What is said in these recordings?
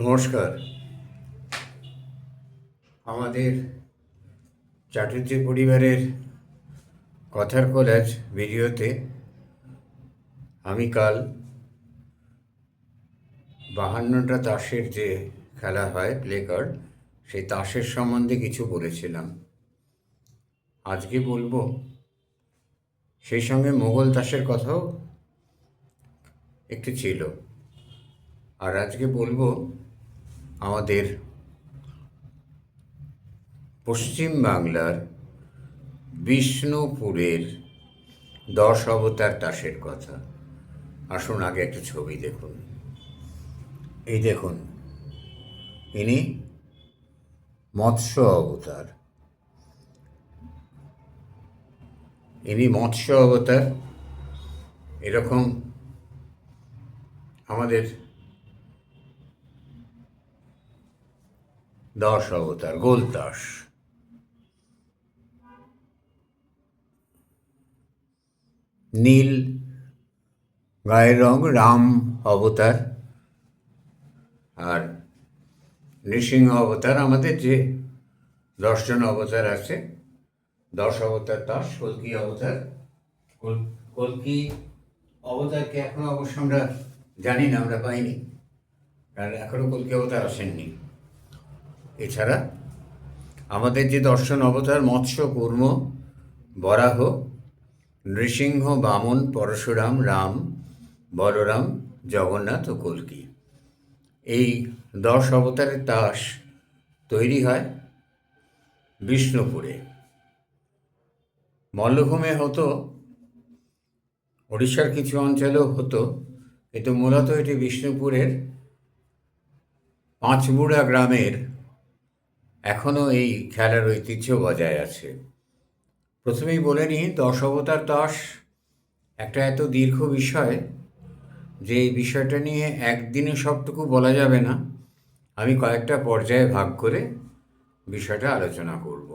নমস্কার। আমাদের চাটুর্যে পরিবারের কথার কোলাজ ভিডিওতে আমি কাল 52টা তাসের যে খেলা হয় প্লে কার্ড, সেই তাসের সম্বন্ধে কিছু বলেছিলাম। আজকে বলবো সেই সঙ্গে মোগল তাসের কথাও একটু ছিল। আর আজকে বলবো আমাদের পশ্চিম বাংলার বিষ্ণুপুরের 10 অবতার তাসের কথা। আসুন আগে একটা ছবি দেখুন। এই দেখুন, ইনি মৎস্য অবতার। এরকম আমাদের 10 অবতার গোলতাস। নীল গায়ের রং রাম অবতার, আর নৃসিংহ অবতার। আমাদের যে 10জন অবতার আছে, 10 অবতার তাস। কল্কি অবতার, কল্কি অবতারকে এখনো অবশ্য আমরা জানি না, আমরা পাইনি, কারণ এখনো কল্কি অবতার আসেননি। এছাড়া আমাদের যে দর্শন অবতার মৎস্য, কুর্ম, বরাহ, নৃসিংহ, বামন, পরশুরাম, রাম, বলরাম, জগন্নাথ ও কল্কি, এই 10 অবতারের তাস তৈরি হয় বিষ্ণুপুরে। মল্লভূমে হতো, ওড়িশার কিছু অঞ্চলেও হতো, কিন্তু মূলত এটি বিষ্ণুপুরের পাঁচমুড়া গ্রামের এখনও এই খেলার ঐতিহ্য বজায় আছে। প্রথমেই বলে নিই, 10 অবতার তাস একটা এত দীর্ঘ বিষয় যে এই বিষয়টা নিয়ে একদিনে সবটুকু বলা যাবে না। আমি কয়েকটা পর্যায়ে ভাগ করে বিষয়টা আলোচনা করব।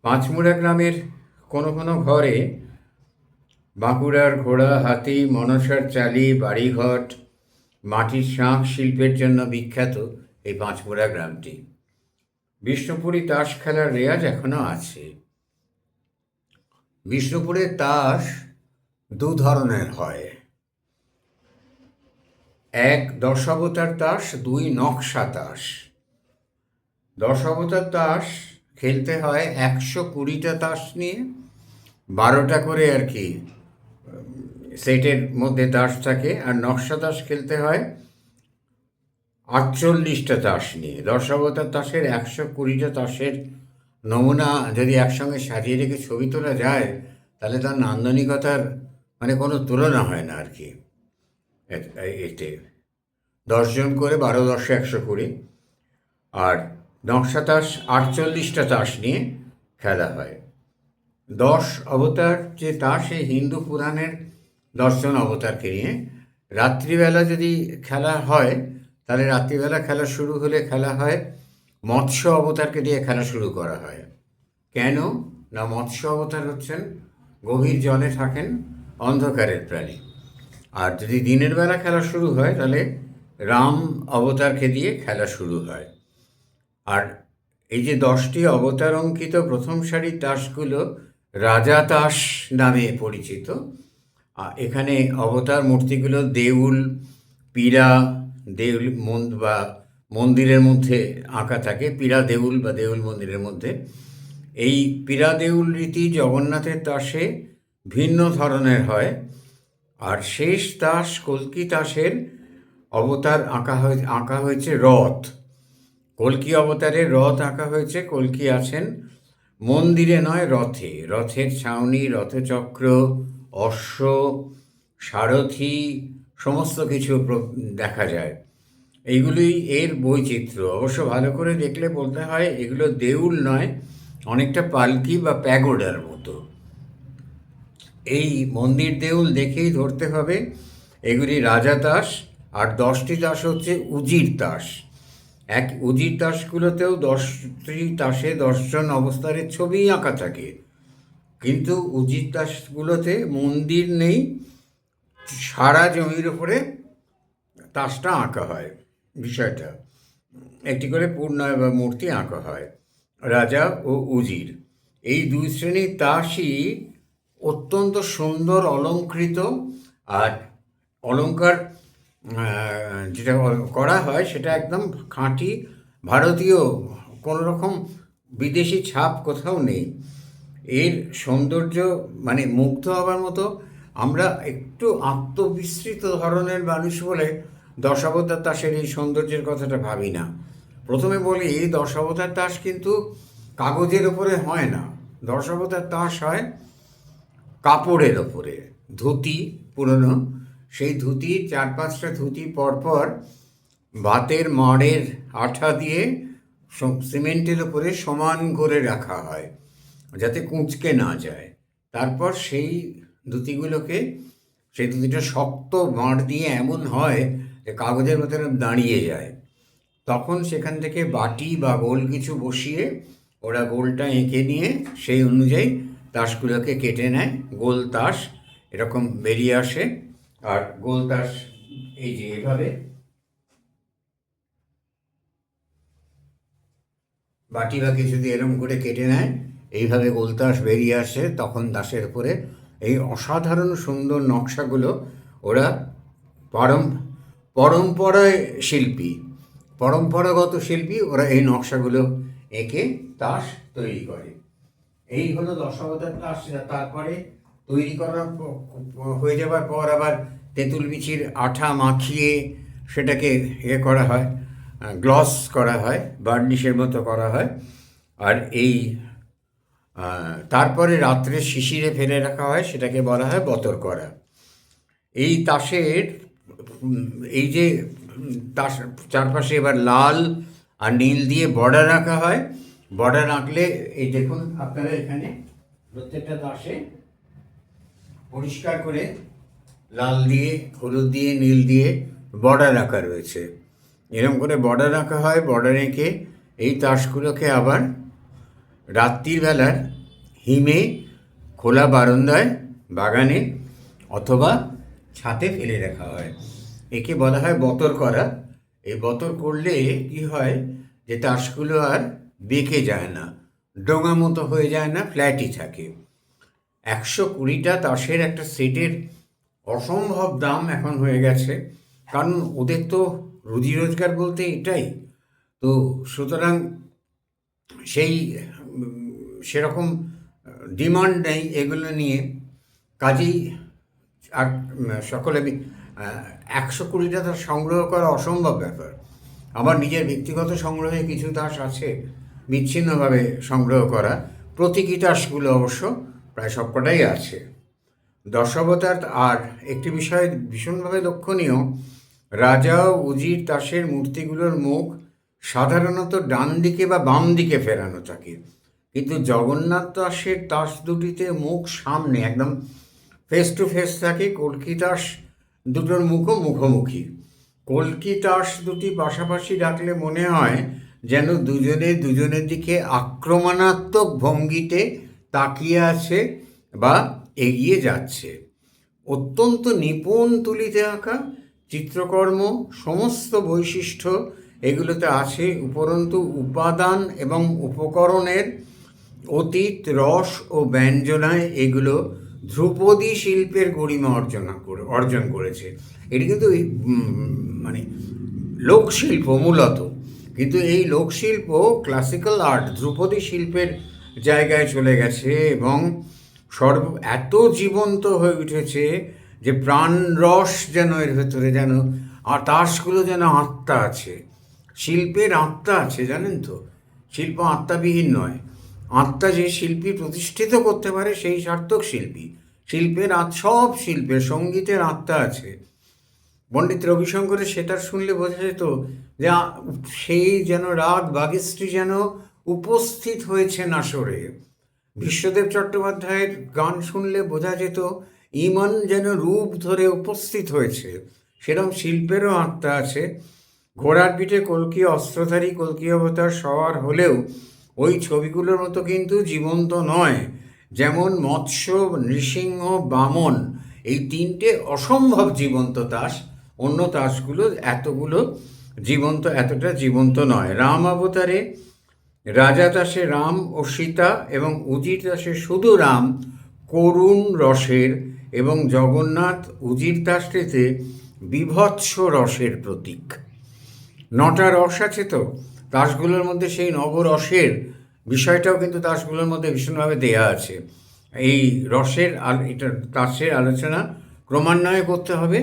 পাঁচমুড়া গ্রামের কোনো কোনো ঘরে বাঁকুড়ার ঘোড়া, হাতি, মনসার চালি, বাড়িঘট, মাটির শাঁখ শিল্পের জন্য বিখ্যাত এই পাঁচমুড়া গ্রামটি। বিষ্ণুপুরী তাস খেলার রেওয়াজ এখনও আছে। বিষ্ণুপুরে তাস দু ধরনের হয়, এক 10 অবতার তাস, 2 নকশা তাস। 10 অবতার তাস খেলতে হয় 120টা তাস নিয়ে, 12টা করে আর কি সেটের মধ্যে তাস থাকে। আর নকশা তাস খেলতে হয় 48টা তাস নিয়ে। 10 অবতার তাসের 120টা তাসের নমুনা যদি একসঙ্গে সাজিয়ে রেখে ছবি তোলা যায়, তাহলে তার নান্দনিকতার মানে কোনো তুলনা হয় না আর কি। এতে 10 জন করে 12 10 120। আর নকশা তাস 48টা তাস নিয়ে খেলা হয়। 10 অবতার যে তাস, এই হিন্দু পুরাণের 10 জন অবতারকে নিয়ে। রাত্রিবেলা যদি খেলা হয়, তাহলে রাত্রিবেলা খেলা শুরু হলে খেলা হয় মৎস্য অবতারকে দিয়ে খেলা শুরু করা হয়। কেন না, মৎস্য অবতার হচ্ছেন গভীর জলে থাকেন, অন্ধকারের প্রাণী। আর যদি দিনের বেলা খেলা শুরু হয়, তাহলে রাম অবতারকে দিয়ে খেলা শুরু হয়। আর এই যে 10টি অবতার অঙ্কিত প্রথম সারির তাসগুলো রাজা তাস নামে পরিচিত। এখানে অবতার মূর্তিগুলো দেউল, পীড়া, দেউল বা মন্দিরের মধ্যে আঁকা থাকে, পীড়া দেউল বা দেউল মন্দিরের মধ্যে। এই পীড়া দেউল রীতি জগন্নাথের তাসে ভিন্ন ধরনের হয়। আর শেষ তাস কল্কি তাসের অবতার আঁকা হয়েছে রথ। কল্কি অবতারের রথ আঁকা হয়েছে। কল্কি আছেন মন্দিরে নয়, রথে। রথের ছাউনি, রথচক্র, অশ্ব, সারথি, সমস্ত কিছু দেখা যায়। এইগুলোই এর বৈচিত্র্য। অবশ্য ভালো করে দেখলে বলতে হয় এগুলো দেউল নয়, অনেকটা পালকি বা প্যাগোডার মতো। এই মন্দির দেউল দেখেই ধরতে হবে এগুলি রাজা তাস। আর 10টি তাস হচ্ছে উজির তাস। উজির তাসগুলোতেও 10টি তাসে 10 জন অবস্থারের ছবিই আঁকা থাকে, কিন্তু উজির তাসগুলোতে মন্দির নেই, সারা জমির ওপরে তাসটা আঁকা হয়। বিষয়টা। একটি করে পূর্ণায় বা মূর্তি আঁকা হয়। রাজা ও উজির এই দুই শ্রেণীর তাসই অত্যন্ত সুন্দর অলঙ্কৃত। আর অলঙ্কার যেটা করা হয় সেটা একদম খাঁটি ভারতীয়, কোনো রকম বিদেশি ছাপ কোথাও নেই। এর সৌন্দর্য মানে মুগ্ধ হবার মতো। আমরা একটু আত্মবিস্মৃত ধরনের মানুষ বলে দশাবতার তাসের এই সৌন্দর্যের কথাটা ভাবি না। প্রথমে বলি, এই দশাবতার তাস কিন্তু কাগজের ওপরে হয় না। দশাবতার তাস হয় কাপড়ের ওপরে। ধুতি পুরনো, সেই ধুতি 4-5টা ধুতি পরপর ভাতের মাড়ের আঠা দিয়ে সিমেন্টের ওপরে সমান করে রাখা হয় যাতে কুঁচকে না যায়। তারপর সেই ধুতিগুলোকে, সেই ধুতিটা শক্ত মাড় দিয়ে এমন হয় যে কাগজের ভেতরে দাঁড়িয়ে যায়। তখন সেখান থেকে বাটি বা গোল কিছু বসিয়ে ওরা গোলটা এঁকে নিয়ে সেই অনুযায়ী তাসগুলোকে কেটে নেয়। গোল তাস এরকম বেরিয়ে আসে। আর গোল তাস এই যে এভাবে বাটি বা কিছু দিয়ে এরম করে কেটে নেয়, এইভাবে গোল তাস বেরিয়ে আসে। তখন তাসের উপরে এই অসাধারণ সুন্দর নকশাগুলো ওরা পরম্পরায় শিল্পী, পরম্পরাগত শিল্পী, ওরা এই নকশাগুলো এঁকে তাস তৈরি করে। এই হলো দশাবতার তাস। তারপরে তৈরি করার হয়ে যাবার পর আবার তেঁতুল বিচির আঠা মাখিয়ে সেটাকে করা হয়, গ্লস করা হয়, বার্নিশের মতো করা হয়। আর এই তারপরে রাত্রে শিশিরে ফেলে রাখা হয়, সেটাকে বলা হয় বতর করা। এই তাসের এই যে তাস চারপাশে এবার লাল আর নীল দিয়ে বর্ডার আঁকা হয়। বর্ডার আঁকলে এই দেখুন আপনারা এখানে প্রত্যেকটা তাসে পরিষ্কার করে লাল দিয়ে, হলুদ দিয়ে, নীল দিয়ে বর্ডার আঁকা রয়েছে। এরকম করে বর্ডার আঁকা হয়। বর্ডার এঁকে এই তাসগুলোকে আবার রাত্রির বেলার হিমে খোলা বারান্দায়, বাগানে অথবা ছাদে ফেলে রাখা হয়। একে বলা হয় বতর করা। এই বতর করলে কি হয় যে তাসগুলো আর বেঁকে যায় না, ডোঙা মতো হয়ে যায় না, ফ্ল্যাটই থাকে। 120টা তাসের একটা সেটের অসম্ভব দাম এখন হয়ে গেছে, কারণ ওদের তো রুজি রোজগার বলতে এটাই তো। সুতরাং সেই সেরকম ডিমান্ড নেই এগুলো নিয়ে। কাজেই আর সকলে 120টা তাস সংগ্রহ করা অসম্ভব ব্যাপার। আমার নিজের ব্যক্তিগত সংগ্রহে কিছু তাস আছে বিচ্ছিন্নভাবে সংগ্রহ করা। প্রতীকী তাসগুলো অবশ্য প্রায় সবকটাই আছে। দশাবতার আর একটি বিষয় ভীষণভাবে লক্ষণীয়, রাজা ও উজির তাসের মূর্তিগুলোর মুখ সাধারণত ডান দিকে বা বাম দিকে ফেরানো থাকে, কিন্তু জগন্নাথ দাসের তাস দুটিতে মুখ সামনে, একদম ফেস টু ফেস থাকে। কল্কি তাস দুটোর মুখও মুখোমুখি। কল্কি তাস দুটি পাশাপাশি রাখলে মনে হয় যেন দুজনে দুজনের দিকে আক্রমণাত্মক ভঙ্গিতে তাকিয়ে আছে বা এগিয়ে যাচ্ছে। অত্যন্ত নিপুণ তুলিতে আঁকা চিত্রকর্ম, সমস্ত বৈশিষ্ট্য এগুলোতে আছে। উপরন্তু উপাদান এবং উপকরণের অতীত রস ও ব্যঞ্জনায় এগুলো ধ্রুপদী শিল্পের গরিমা অর্জন করেছে। এটি কিন্তু মানে লোকশিল্প মূলত, কিন্তু এই লোকশিল্প ক্লাসিক্যাল আর্ট, ধ্রুপদী শিল্পের জায়গায় চলে গেছে এবং এত জীবন্ত হয়ে উঠেছে যে প্রাণ রস যেন এর ভেতরে, যেন আর তাসগুলো যেন আত্মা আছে। শিল্পের আত্মা আছে, জানেন তো। শিল্প আত্মাবিহীন নয়। আত্মা যে শিল্পী প্রতিষ্ঠিত করতে পারে সেই সার্থক শিল্পী। শিল্পের সব শিল্পের, সঙ্গীতের আত্মা আছে। পণ্ডিত রবিশঙ্করের সেতার শুনলে বোঝা যেত যে সেই যেন রাগ বাগিস্ত্রী যেন উপস্থিত হয়েছে আসরে। বিশ্বদেব চট্টোপাধ্যায়ের গান শুনলে বোঝা যেত ইমন যেন রূপ ধরে উপস্থিত হয়েছে। সেরকম শিল্পেরও আত্মা আছে। ঘোড়ার পিঠে কল্কি অস্ত্রধারী কল্কি অবতার সওয়ার হলেও ওই ছবিগুলোর মতো কিন্তু জীবন্ত নয়। যেমন মৎস্য, নৃসিংহ, বামন এই তিনটে অসম্ভব জীবন্ত তাস। অন্য তাসগুলো এতগুলো জীবন্ত, এতটা জীবন্ত নয়। রাম অবতারে রাজা দাসে রাম ও সীতা এবং উজির দাসে শুধু রাম করুণ রসের এবং জগন্নাথ উজির দাসটিতে বীভৎস রসের প্রতীক। 9টা রস আছে তো, দাসগুলোর মধ্যে সেই নবরসের বিষয়টাও কিন্তু দাসগুলোর মধ্যে ভীষণভাবে দেয়া আছে। এই রসের এটা তাসের আলোচনা ক্রমান্বয়ে করতে হবে।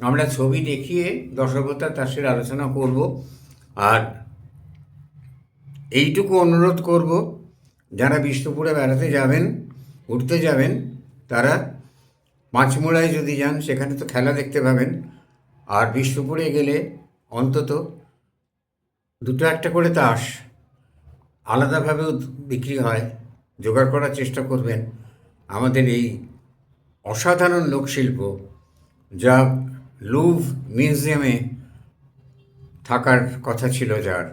আমরা ছবি দেখিয়ে দশাবতার তাসের আলোচনা করব। আর এইটুকু অনুরোধ করব, যারা বিষ্ণুপুরে বেড়াতে যাবেন, ঘুরতে যাবেন, তারা পাঁচমোড়ায় যদি যান সেখানে তো খেলা দেখতে পাবেন। আর বিষ্ণুপুরে গেলে অন্তত 2-1টা করে তাস আলাদাভাবেও বিক্রি হয়, জোগাড় করার চেষ্টা করবেন। আমাদের এই অসাধারণ লোকশিল্প, যা লুভ মিউজিয়ামে থাকার কথা ছিল যার,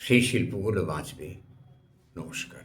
সেই শিল্পগুলো বাঁচবে। নমস্কার।